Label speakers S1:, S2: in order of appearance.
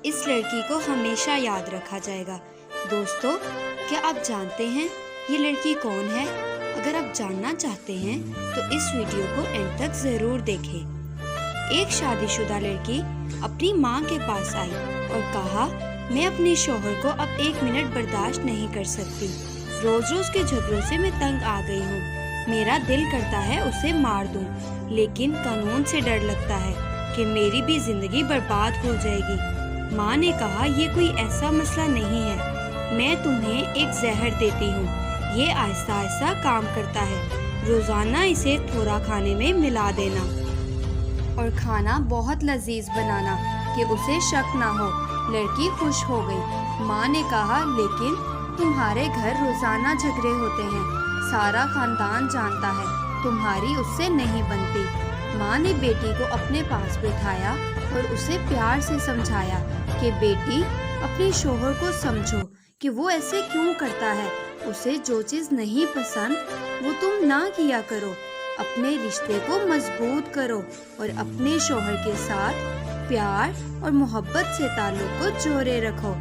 S1: اس لڑکی کو ہمیشہ یاد رکھا جائے گا۔ دوستو، کیا آپ جانتے ہیں یہ لڑکی کون ہے؟ اگر آپ جاننا چاہتے ہیں تو اس ویڈیو کو اینڈ تک ضرور دیکھیں۔ ایک شادی شدہ لڑکی اپنی ماں کے پاس آئی اور کہا، میں اپنے شوہر کو اب 1 منٹ برداشت نہیں کر سکتی۔ روز روز کے جھگڑوں سے میں تنگ آ گئی ہوں۔ میرا دل کرتا ہے اسے مار دوں، لیکن قانون سے ڈر لگتا ہے کہ میری بھی زندگی برباد ہو جائے گی۔ ماں نے کہا، یہ کوئی ایسا مسئلہ نہیں ہے، میں تمہیں ایک زہر دیتی ہوں، یہ آہستہ آہستہ کام کرتا ہے، روزانہ اسے تھوڑا کھانے میں ملا دینا اور کھانا بہت لذیذ بنانا کہ اسے شک نہ ہو۔ لڑکی خوش ہو گئی۔ ماں نے کہا، لیکن تمہارے گھر روزانہ جھگڑے ہوتے ہیں، سارا خاندان جانتا ہے تمہاری اس سے نہیں بنتی۔ ماں نے بیٹی کو اپنے پاس بٹھایا اور اسے پیار سے سمجھایا کہ بیٹی، اپنے شوہر کو سمجھو کہ وہ ایسے کیوں کرتا ہے، اسے جو چیز نہیں پسند وہ تم نہ کیا کرو۔ اپنے رشتے کو مضبوط کرو اور اپنے شوہر کے ساتھ پیار اور محبت سے تعلق کو جوڑے رکھو۔